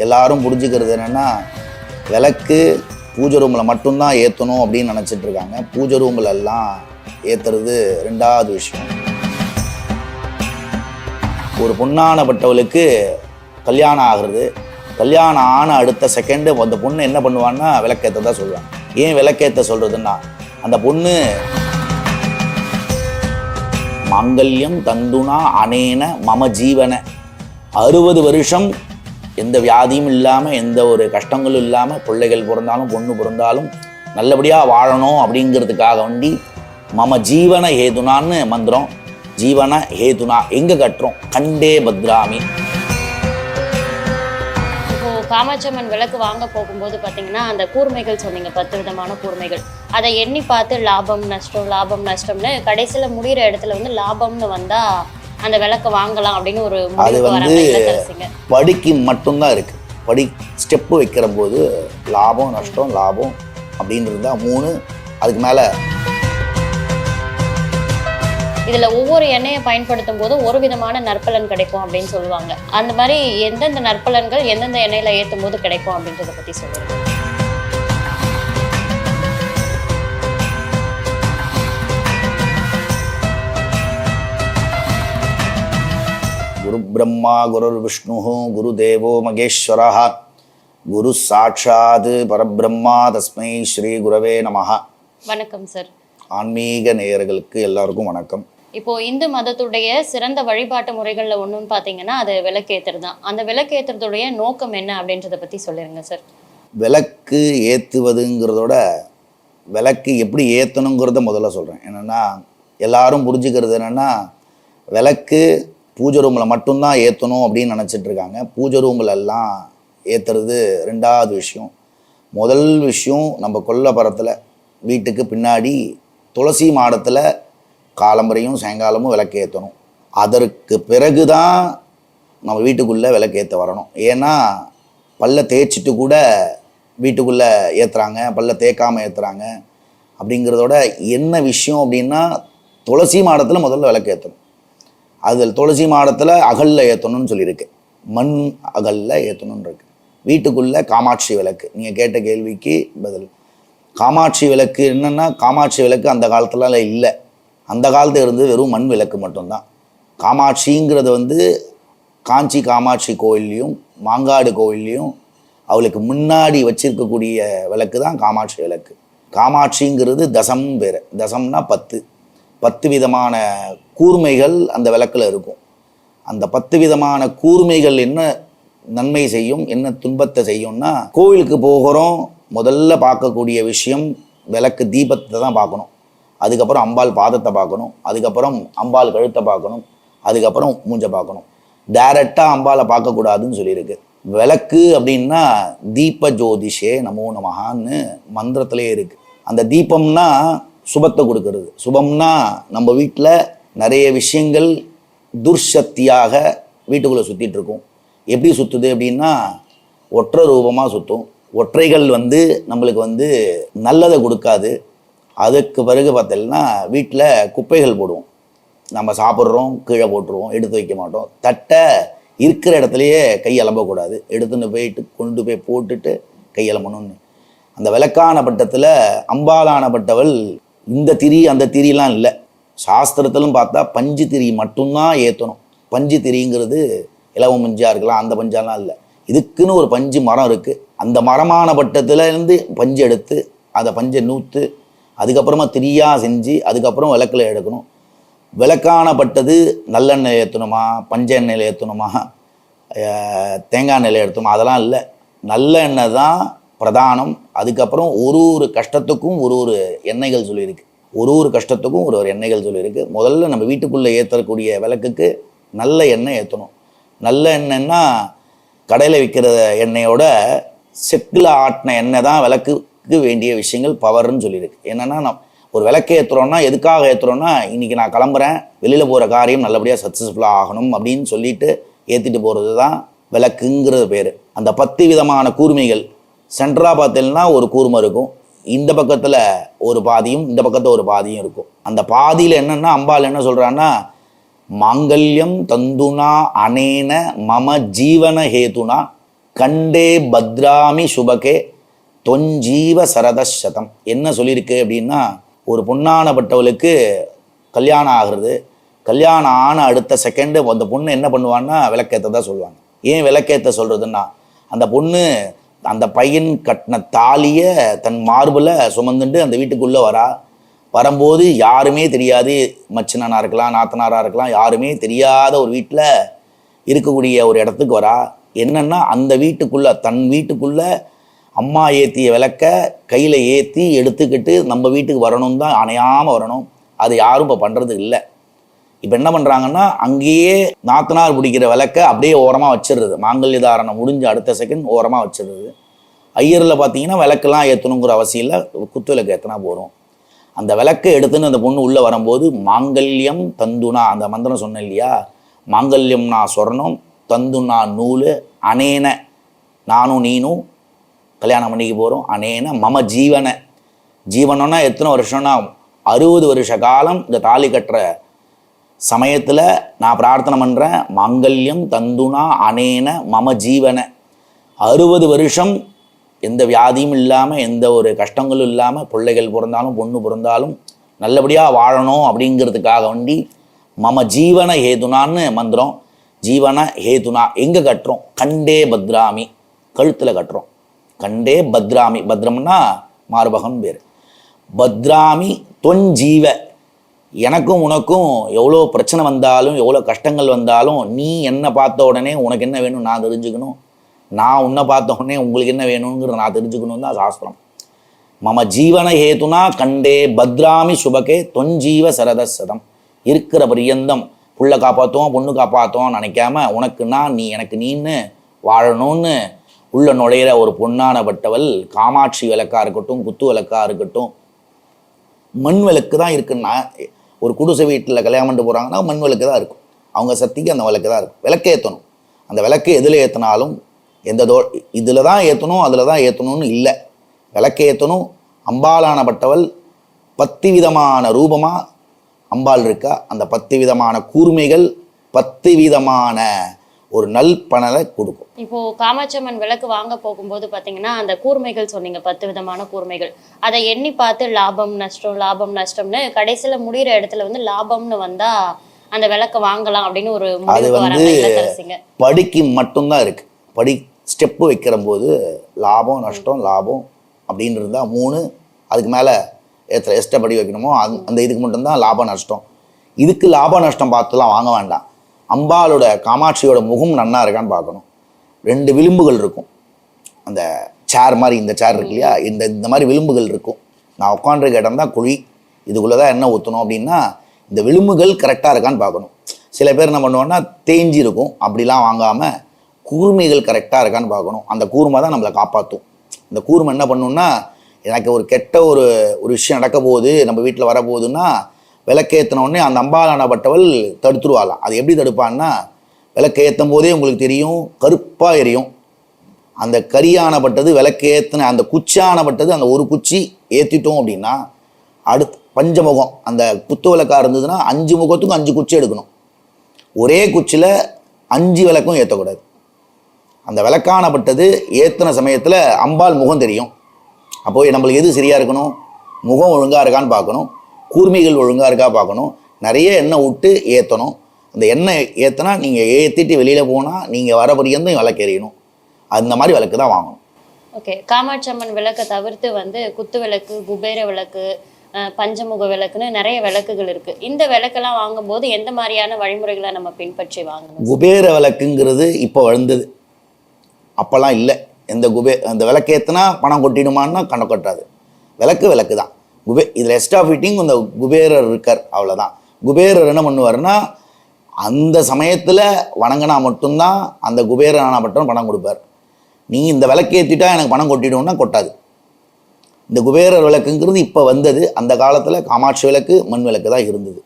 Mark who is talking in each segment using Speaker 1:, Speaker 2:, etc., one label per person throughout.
Speaker 1: எல்லாரும் புரிஞ்சுக்கிறது என்னென்னா, விளக்கு பூஜை ரூமில் மட்டும்தான் ஏற்றணும் அப்படின்னு நினச்சிட்டு இருக்காங்க. பூஜை ரூமில் எல்லாம் ஏற்றுறது ரெண்டாவது விஷயம். ஒரு பொண்ணானப்பட்டவளுக்கு கல்யாணம் ஆகிறது, கல்யாணம் ஆன அடுத்த செகண்டு அந்த பொண்ணு என்ன பண்ணுவான்னா விளக்கேற்ற தான் சொல்லுவாங்க. ஏன் விளக்கேற்ற சொல்கிறதுன்னா, அந்த பொண்ணு மாங்கல்யம் தந்துனா அனேன மம ஜீவன 60 வருஷம் எந்த வியாதியும் இல்லாமல், எந்த ஒரு கஷ்டங்களும் இல்லாமல், பிள்ளைகள் பிறந்தாலும் பொண்ணு பிறந்தாலும் நல்லபடியாக வாழணும் அப்படிங்கிறதுக்காக வேண்டி மம ஜீவன ஹேதுனான்னு மந்திரம். ஜீவன ஹேதுனா எங்கே கட்டுறோம்? கண்டே பத்ராமி.
Speaker 2: காமாட்சியம்மன் விளக்கு வாங்க போகும்போது பார்த்தீங்கன்னா அந்த கூர்மைகள் சொன்னீங்க, 10 விதமான கூர்மைகள். அதை எண்ணி பார்த்து லாபம் நஷ்டம் லாபம் நஷ்டம்னு கடைசியில் முடிகிற இடத்துல வந்து லாபம்னு வந்தால் அந்த விளக்கு வாங்கலாம் அப்படின்னு ஒரு முடிவுக்கு வராங்க.
Speaker 1: படிக்கு மட்டும்தான் இருக்குது. படி ஸ்டெப்பு வைக்கிற போது லாபம் நஷ்டம் லாபம் அப்படின்றது தான் 3. அதுக்கு மேலே
Speaker 2: இதில் ஒவ்வொரு எண்ணெயை பயன்படுத்தும் போது ஒரு விதமான நற்பலன் கிடைக்கும் அப்படின்னு சொல்லுவாங்க. அந்த மாதிரி எந்தெந்த நற்பலன்கள் எந்தெந்த எண்ணெயில் ஏற்றும் போது கிடைக்கும் அப்படின்றத பற்றி சொல்லுங்கள்.
Speaker 1: குரு பிரம்மா குரு விஷ்ணு குரு தேவோ மகேஸ்வரா குரு சாட்சாத் பரபிரம்மா தஸ்மை ஸ்ரீ குரவே நமஹ.
Speaker 2: வணக்கம் சார்.
Speaker 1: ஆன்மீக நேயர்களுக்கு எல்லாருக்கும் வணக்கம்.
Speaker 2: இப்போ இந்து மதத்துடைய சிறந்த வழிபாட்டு முறைகளில் ஒன்றுன்னு பார்த்தீங்கன்னா அது விளக்கேற்றுறது தான். அந்த விளக்கேற்றுறதுடைய நோக்கம் என்ன அப்படின்றத பற்றி சொல்லிடுங்க சார்.
Speaker 1: விளக்கு ஏற்றுவதுங்கிறதோட விளக்கு எப்படி ஏற்றணுங்கிறத முதல்ல சொல்கிறேன். என்னென்னா, எல்லாரும் புரிஞ்சுக்கிறது என்னென்னா, விளக்கு பூஜை ரூமில் மட்டும்தான் ஏற்றணும் அப்படின்னு நினச்சிட்டு இருக்காங்க. பூஜை ரூமில் எல்லாம் ஏற்றுறது ரெண்டாவது விஷயம். முதல் விஷயம், நம்ம கொல்லப்புறத்தில் வீட்டுக்கு பின்னாடி துளசி மாடத்தில் காலம்பரையும் சாயங்காலமும் விளக்கு ஏற்றணும். அதற்கு பிறகு தான் நம்ம வீட்டுக்குள்ளே விளக்கு ஏற்ற வரணும். ஏன்னா பல்ல தேய்ச்சிட்டு கூட வீட்டுக்குள்ளே ஏற்றுறாங்க, பல்ல தேய்க்காமல் ஏற்றுறாங்க. அப்படிங்கிறதோட என்ன விஷயம் அப்படின்னா, துளசி மாடத்தில் முதல்ல விளக்கு ஏற்றணும். அதில் துளசி மாடத்தில் அகலில் ஏற்றணும்னு சொல்லியிருக்கு, மண் அகலில் ஏற்றணுன்னு இருக்குது. வீட்டுக்குள்ளே காமாட்சி விளக்கு, நீங்கள் கேட்ட கேள்விக்கு பதில். காமாட்சி விளக்கு என்னென்னா, காமாட்சி விளக்கு அந்த காலத்துலலாம் இல்லை. அந்த காலத்தில் இருந்து வெறும் மண் விளக்கு மட்டும்தான். காமாட்சிங்கிறது வந்து காஞ்சி காமாட்சி கோயில்லையும் மாங்காடு கோயில்லையும் அவளுக்கு முன்னாடி வச்சிருக்கக்கூடிய விளக்கு தான் காமாட்சி விளக்கு. காமாட்சிங்கிறது தசம் பேர். தசம்னா 10 விதமான கூர்மைகள் அந்த விளக்கில் இருக்கும். அந்த 10 விதமான கூர்மைகள் என்ன நன்மை செய்யும், என்ன துன்பத்தை செய்யும்னா, கோவிலுக்கு போகிறோம், முதல்ல பார்க்கக்கூடிய விஷயம் விளக்கு தீபத்தை தான் பார்க்கணும். அதுக்கப்புறம் அம்பாள் பாதத்தை பார்க்கணும், அதுக்கப்புறம் அம்பாள் கழுத்தை பார்க்கணும், அதுக்கப்புறம் மூஞ்சை பார்க்கணும். டைரெக்டாக அம்பாளை பார்க்கக்கூடாதுன்னு சொல்லியிருக்கு. விளக்கு அப்படின்னா தீப ஜோதிஷே நமோ நமஹான்னு மந்திரத்திலே இருக்குது. அந்த தீபம்னா சுபத்தை கொடுக்கறது. சுபம்னா நம்ம வீட்டில் நிறைய விஷயங்கள் துர்சக்தியாக வீட்டுக்குள்ளே சுற்றிட்டு இருக்கும். எப்படி சுற்றுது அப்படின்னா, ஒற்றை ரூபமாக சுற்றும். ஒற்றைகள் வந்து நம்மளுக்கு வந்து நல்லதை கொடுக்காது. அதுக்கு பிறகு பார்த்தீங்கன்னா, வீட்டில் குப்பைகள் போடுவோம். நம்ம சாப்பிட்றோம், கீழே போட்டுருவோம், எடுத்து வைக்க மாட்டோம். தட்டை இருக்கிற இடத்துலையே கை அலம்பக்கூடாது, எடுத்துன்னு போயிட்டு கொண்டு போய் போட்டுட்டு கை அலம்பணும்னு. அந்த விளக்கான பட்டத்தில் அம்பாலானப்பட்டவள் இந்த திரி அந்த திரிலாம் இல்லை. சாஸ்திரத்திலும் பார்த்தா பஞ்சு திரி மட்டும்தான் ஏற்றணும். பஞ்சு திரிங்கிறது இலவம் பஞ்சாக இருக்கலாம், அந்த பஞ்சாலாம் இல்லை. இதுக்குன்னு ஒரு பஞ்சு மரம் இருக்குது. அந்த மரமான பட்டத்துலேருந்து பஞ்சு எடுத்து அதை பஞ்சை நூற்று அதுக்கப்புறமா திரியாக செஞ்சு அதுக்கப்புறம் விளக்கில் எடுக்கணும். விளக்கானப்பட்டது நல்லெண்ணெய் ஏற்றணுமா, பஞ்ச எண்ணெயில் ஏற்றணுமா, தேங்காய் எண்ணெயில் ஏற்றணுமா, அதெல்லாம் இல்லை. நல்ல எண்ணெய் தான் பிரதானம். அதுக்கப்புறம் ஒரு கஷ்டத்துக்கும் ஒரு எண்ணெய்கள் சொல்லியிருக்கு. ஒரு கஷ்டத்துக்கும் ஒரு எண்ணெய்கள் சொல்லியிருக்கு. முதல்ல நம்ம வீட்டுக்குள்ளே ஏற்றக்கூடிய விளக்குக்கு நல்ல எண்ணெய் ஏற்றணும். நல்ல எண்ணெய்னா கடையில் விற்கிற எண்ணெயோட செக்கில் ஆட்டின எண்ணெய் தான் விளக்குக்கு வேண்டிய விஷயங்கள் பவர்னு சொல்லியிருக்கு. என்னென்னா, ஒரு விளக்கு ஏற்றுறோன்னா எதுக்காக ஏற்றுறோன்னா, இன்றைக்கி நான் கிளம்புறேன், வெளியில் போகிற காரியம் நல்லபடியாக சக்ஸஸ்ஃபுல்லாக ஆகணும் அப்படின்னு சொல்லிட்டு ஏற்றிட்டு போகிறது தான் விளக்குங்கிறது பேர். அந்த 10 விதமான கூர்மைகள் சென்ட்ரலாக பார்த்தீங்கன்னா ஒரு கூர்மை இருக்கும். இந்த பக்கத்தில் ஒரு பாதியும் இந்த பக்கத்தில் ஒரு பாதியும் இருக்கும். அந்த பாதியில் என்னென்னா, அம்பாள் என்ன சொல்கிறான்னா, மாங்கல்யம் தந்துனா அனேன மம ஜீவன ஹேதுனா கண்டே பத்ராமி சுபகே தொஞ்சீவ சரதசதம். என்ன சொல்லியிருக்கு அப்படின்னா, ஒரு பொண்ணானப்பட்டவளுக்கு கல்யாணம் ஆகிறது, கல்யாணம் ஆன அடுத்த செகண்டு அந்த பொண்ணு என்ன பண்ணுவான்னா விளக்கேற்ற தான் சொல்லுவாங்க. ஏன் விளக்கேற்ற சொல்கிறதுன்னா, அந்த பொண்ணு அந்த பையன் கட்டின தாலியை தன் மார்பில் சுமந்துட்டு அந்த வீட்டுக்குள்ளே வரும்போது யாருமே தெரியாது, மச்சினனாக இருக்கலாம், நாத்தனாராக இருக்கலாம், யாருமே தெரியாத ஒரு வீட்டில் இருக்கக்கூடிய ஒரு இடத்துக்கு என்னன்னா அந்த வீட்டுக்குள்ளே தன் வீட்டுக்குள்ளே அம்மா ஏற்றிய விளக்க கையில் ஏற்றி எடுத்துக்கிட்டு நம்ம வீட்டுக்கு வரணும் தான், அணையாமல் வரணும். அது யாரும் இப்போ பண்ணுறது இல்லை. இப்போ என்ன பண்ணுறாங்கன்னா, அங்கேயே நாத்தனார் பிடிக்கிற விளக்க அப்படியே ஓரமாக வச்சிடுறது. மாங்கல்ய தாரணம் முடிஞ்ச அடுத்த செகண்ட் ஓரமாக வச்சிடுறது. ஐயரில் பார்த்தீங்கன்னா விளக்கெல்லாம் ஏற்றணுங்கிற அவசியம் இல்லை, குத்து விளக்கு ஏற்றினா போகிறோம். அந்த விளக்கை எடுத்துன்னு அந்த பொண்ணு உள்ளே வரும்போது மாங்கல்யம் தந்துனா, அந்த மந்திரம் சொன்னேன் இல்லையா, மாங்கல்யம்னா சொர்ணம், தந்துனா நூல், அனேன நானும் நீனும் கல்யாணம் பண்ணிக்க போகிறோம், அனேன மம ஜீவனை. ஜீவனம்னா எத்தனை வருஷம்னா 60 வருஷ காலம் இந்த தாலி கட்டுற சமயத்தில் நான் பிரார்த்தனை பண்ணுறேன், மாங்கல்யம் தந்துனா அனேன மம ஜீவனை. 60 வருஷம் எந்த வியாதியும் இல்லாமல், எந்த ஒரு கஷ்டங்களும் இல்லாமல், பிள்ளைகள் பிறந்தாலும் பொண்ணு பிறந்தாலும் நல்லபடியாக வாழணும் அப்படிங்கிறதுக்காக வேண்டி மம ஜீவன ஹேதுனான்னு மந்திரம். ஜீவன ஹேதுனா எங்கே கட்டுறோம்? கண்டே பத்ராமி, கழுத்தில் கட்டுறோம். கண்டே பத்ராமி, பத்ரம்னா மார்பகம் பேர். பத்ராமி தொஞ்சீவ, எனக்கும் உனக்கும் எவ்வளோ பிரச்சனை வந்தாலும் எவ்வளோ கஷ்டங்கள் வந்தாலும் நீ என்னை பார்த்த உடனே உனக்கு என்ன வேணும் நான் தெரிஞ்சுக்கணும், நான் உன்னை பார்த்த உடனே உங்களுக்கு என்ன வேணுங்கிறத நான் தெரிஞ்சுக்கணும் தான் சாஸ்திரம். மம ஜீவன ஹேதுனா கண்டே பத்ராமி சுபகே தொஞ்சீவ சரதசதம். இருக்கிற பரியந்தம் புள்ள காப்பாற்றுவோம் பொண்ணு காப்பாற்றுவோம் நினைக்காம உனக்கு நான் நீ எனக்கு நீன்னு வாழணும்னு உள்ள நுழையிற ஒரு பொண்ணானப்பட்டவள் காமாட்சி விளக்காக இருக்கட்டும், குத்து விளக்காக இருக்கட்டும், மண் விளக்கு தான் இருக்குன்னா, ஒரு குடிசை வீட்டில் கல்யாணம் பண்ணிட்டு போகிறாங்கன்னா மண் விளக்கு தான் இருக்கும். அவங்க சக்திக்கு அந்த விளக்கு தான் இருக்கும். விளக்கு ஏற்றணும். அந்த விளக்கு எதில் ஏற்றினாலும் எந்த இதில் தான் ஏற்றணும் அதில் தான் ஏற்றணும்னு இல்லை. விளக்கு ஏற்றணும். அம்பாலானப்பட்டவள் 10 விதமான ரூபமாக அம்பாள் இருக்கா. அந்த 10 விதமான கூர்மைகள் 10 விதமான ஒரு நல்பணலை கொடுக்கும்.
Speaker 2: இப்போ காமாட்சியம்மன் விளக்கு வாங்க போகும்போது பார்த்தீங்கன்னா அந்த கூர்மைகள் சொன்னீங்க, 10 விதமான கூர்மைகள். அதை எண்ணி பார்த்து லாபம் நஷ்டம் லாபம் நஷ்டம்னு கடைசியில் முடிகிற இடத்துல வந்து லாபம்னு வந்தா அந்த விளக்கு வாங்கலாம் அப்படின்னு ஒரு முடிவுக்கு வராங்க இல்லத்தரசிங்க.
Speaker 1: படிக்கு மட்டும்தான் இருக்கு. படி ஸ்டெப்பு வைக்கிற போது லாபம் நஷ்டம் லாபம் அப்படின்னு இருந்தால் 3, அதுக்கு மேலே எத்தனை படி வைக்கணுமோ அந்த இதுக்கு மட்டும்தான் லாபம் நஷ்டம். இதுக்கு லாப நஷ்டம் பார்த்துலாம் வாங்க வேண்டாம். அம்பாளோட காமாட்சியோட முகம் நன்னா இருக்கான்னு பார்க்கணும். 2 விளிம்புகள் இருக்கும். அந்த சேர் மாதிரி இந்த சேர் இருக்கு இல்லையா, இந்த மாதிரி விளிம்புகள் இருக்கும். நான் உட்காந்துருக்க இடம் தான் குழி, இதுக்குள்ளே தான் எண்ணெய் ஊற்றணும் அப்படின்னா இந்த விளிம்புகள் கரெக்டாக இருக்கான்னு பார்க்கணும். சில பேர் என்ன பண்ணுவோன்னா தேஞ்சி இருக்கும், அப்படிலாம் வாங்காமல் கூர்மைகள் கரெக்டாக இருக்கான்னு பார்க்கணும். அந்த கூர்மை தான் நம்மளை காப்பாற்றும். இந்த கூர்மை என்ன பண்ணுன்னா, எனக்கு ஒரு கெட்ட ஒரு விஷயம் நடக்க போகுது நம்ம வீட்டில் வரப்போகுதுன்னா விளக்கேற்றினோடனே அந்த அம்பாலானப்பட்டவள் தடுத்துருவாளாம். அது எப்படி தடுப்பான்னா, விளக்கேற்றும் போதே உங்களுக்கு தெரியும் கருப்பாக எரியும். அந்த கரியானப்பட்டது விளக்கேற்றின அந்த குச்சியானப்பட்டது அந்த ஒரு குச்சி ஏற்றிட்டோம் அப்படின்னா அடுத்து பஞ்சமுகம் அந்த குத்து விளக்காக இருந்ததுன்னா 5 முகத்துக்கும் 5 குச்சி எடுக்கணும். ஒரே குச்சியில் 5 விளக்கும் ஏற்றக்கூடாது. அந்த விளக்கானப்பட்டது ஏற்றின சமயத்தில் அம்பாள் முகம் தெரியும். அப்போது நம்மளுக்கு எது சரியாக இருக்கணும்? முகம் ஒழுங்காக இருக்கான்னு பார்க்கணும், கூர்மைகள் ஒழுங்காக இருக்கா பார்க்கணும், நிறைய எண்ணெய் விட்டு ஏற்றணும். அந்த எண்ணெய் ஏற்றினா நீங்கள் ஏற்றிட்டு வெளியில் போனால் நீங்கள் வர பரியந்தும் விளக்கு எறியணும். அந்த மாதிரி விளக்கு தான் வாங்கணும்.
Speaker 2: ஓகே, காமாட்சி அம்மன் விளக்கை தவிர்த்து வந்து குத்து விளக்கு, குபேர விளக்கு, பஞ்சமுக விளக்குன்னு நிறைய விளக்குகள் இருக்குது. இந்த விளக்கெல்லாம் வாங்கும்போது எந்த மாதிரியான வழிமுறைகளை நம்ம பின்பற்றி வாங்கணும்?
Speaker 1: குபேர விளக்குங்கிறது இப்போ வளர்ந்தது, அப்போல்லாம் இல்லை. அந்த விளக்கேற்றினா பணம் கொட்டிடுமான்னா கணக்கு கொட்டாது. விளக்கு தான். இதில் எக்ஸ்ட்ரா ஃபிட்டிங் இந்த குபேரர் இருக்கார், அவ்வளோதான். குபேரர் என்ன பண்ணுவார்னா, அந்த சமயத்தில் வணங்கினா மட்டும்தான் அந்த குபேரனான பட்டம் பணம் கொடுப்பார். நீ இந்த விளக்கேற்றிட்டா எனக்கு பணம் கொட்டிடும்னா கொட்டாது. இந்த குபேரர் விளக்குங்கிறது இப்போ வந்தது. அந்த காலத்தில் காமாட்சி விளக்கு மண் விளக்கு தான் இருந்தது.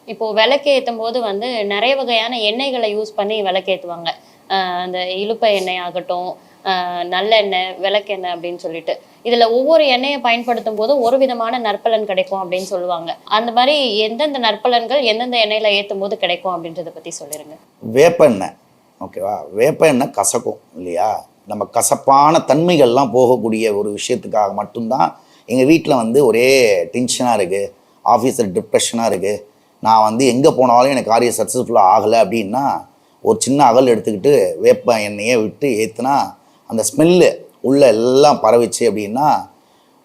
Speaker 2: இப்போது விளக்கு ஏற்றும் போது வந்து நிறைய வகையான எண்ணெய்களை யூஸ் பண்ணி விளக்கேற்றுவாங்க. அந்த இலுப்பை எண்ணெய் ஆகட்டும், நல்லெண்ணெய், விளக்கெண்ணெய் அப்படின்னு சொல்லிட்டு இதில் ஒவ்வொரு எண்ணெயை பயன்படுத்தும் போது ஒரு விதமான நற்பலன் கிடைக்கும் அப்படின்னு சொல்லுவாங்க. அந்த மாதிரி எந்தெந்த நற்பலன்கள் எந்தெந்த எண்ணெயில் ஏற்றும் போது கிடைக்கும் அப்படின்றத பற்றி சொல்லிடுங்க.
Speaker 1: வேப்பெண்ணெய் ஓகேவா? வேப்ப எண்ணெய் கசக்கும் இல்லையா? நம்ம கசப்பான தன்மைகள்லாம் போகக்கூடிய ஒரு விஷயத்துக்காக மட்டும்தான் எங்கள் வீட்டில் வந்து ஒரே டென்ஷனாக இருக்குது, ஆஃபீஸில் டிப்ரெஷனாக இருக்குது, நான் வந்து எங்கே போனாலும் எனக்கு காரியம் சக்ஸஸ்ஃபுல்லாக ஆகலை அப்படின்னா ஒரு சின்ன அகல் எடுத்துக்கிட்டு வேப்ப எண்ணெயை விட்டு ஏற்றுனா அந்த ஸ்மெல்லு உள்ளே எல்லாம் பரவிச்சு அப்படின்னா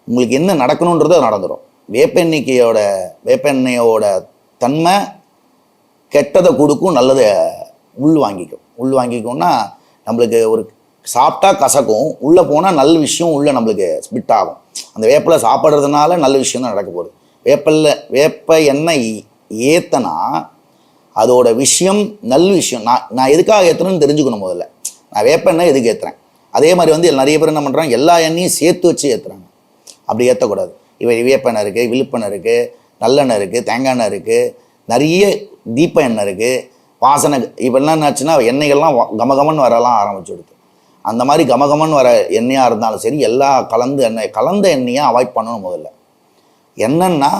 Speaker 1: உங்களுக்கு என்ன நடக்கணுன்றதோ நடந்துடும். வேப்ப எண்ணெயோட தன்மை கெட்டதை கொடுக்கும், நல்லதை உள் வாங்கிக்கும்னா நம்மளுக்கு ஒரு சாப்பிட்டா கசக்கும், உள்ளே போனால் நல்ல விஷயம் உள்ளே நம்மளுக்கு ஸ்பிட் ஆகும். அந்த வேப்பிலை சாப்பிட்றதுனால நல்ல விஷயம் தான் நடக்க போகுது. வேப்ப எண்ணெய் ஏத்தனா அதோட விஷயம் நல்ல விஷயம். நான் எதுக்காக ஏற்றுறேன்னு தெரிஞ்சுக்கணும். முதல்ல நான் வேப்ப எண்ணெய் எதுக்கு ஏற்றுறேன். அதே மாதிரி வந்து நிறைய பேர் என்ன பண்ணுறாங்க, எல்லா எண்ணெயும் சேர்த்து வச்சு ஏற்றுறாங்க. அப்படி ஏற்றக்கூடாது. வேப்பெண்ணெய் இருக்குது, விழுப்பெண்ணெய் இருக்குது, நல்லெண்ணெய் இருக்குது, தேங்காய் எண்ணெய் இருக்குது, நிறைய தீப எண்ணெய் இருக்குது, வாசனை. இப்போ என்னாச்சுன்னா எண்ணெய்கள்லாம் கமகமன்னு வரலாம் ஆரம்பிச்சுடுது. அந்த மாதிரி கமகமன்னு வர எண்ணெயாக இருந்தாலும் சரி, எல்லா கலந்த எண்ணெயை அவாய்ட் பண்ணணும். முதல்ல என்னன்னா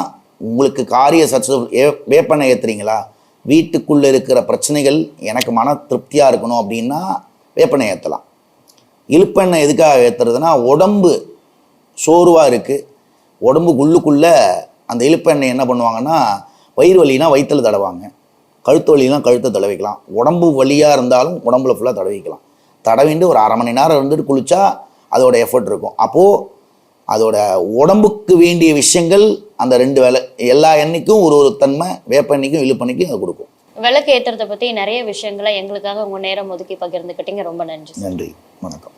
Speaker 1: உங்களுக்கு காரிய சக்ஸஸ்ஃபுல் வேப்பெண்ணெய் ஏற்றுறீங்களா, வீட்டுக்குள்ளே இருக்கிற பிரச்சனைகள் எனக்கு மன திருப்தியாக இருக்கணும் அப்படின்னா வேப்பெண்ணெய் ஏற்றலாம். இழுப்பெண்ணெய் எதுக்காக ஏற்றுறதுனா உடம்பு சோர்வாக இருக்குது, உடம்புக்குள்ளுக்குள்ளே அந்த இழுப்பெண்ணெய் என்ன பண்ணுவாங்கன்னா வயிறு வலினா வயிற்றில் தடவாங்க, கழுத்து வலினா கழுத்தை தடவிக்கலாம், உடம்பு வலியாக இருந்தாலும் உடம்புல ஃபுல்லாக தடவிக்கலாம். தடவிண்டு ஒரு 1/2 மணி நேரம் இருந்துட்டு குளித்தா அதோட எஃபர்ட் இருக்கும். அப்போது அதோட உடம்புக்கு வேண்டிய விஷயங்கள் அந்த 2 வேலை எல்லா எண்ணெய்க்கும் ஒரு தன்மை, வேப்ப எண்ணெய்க்கும் இழுப்பெண்ணைக்கும் அது கொடுக்கும்.
Speaker 2: விளக்கு ஏற்றுறதை பற்றி நிறைய விஷயங்களை எங்களுக்காக உங்கள் நேரம் ஒதுக்கி பகிர்ந்துக்கிட்டீங்க. ரொம்ப நன்றி.
Speaker 1: நன்றி, வணக்கம்.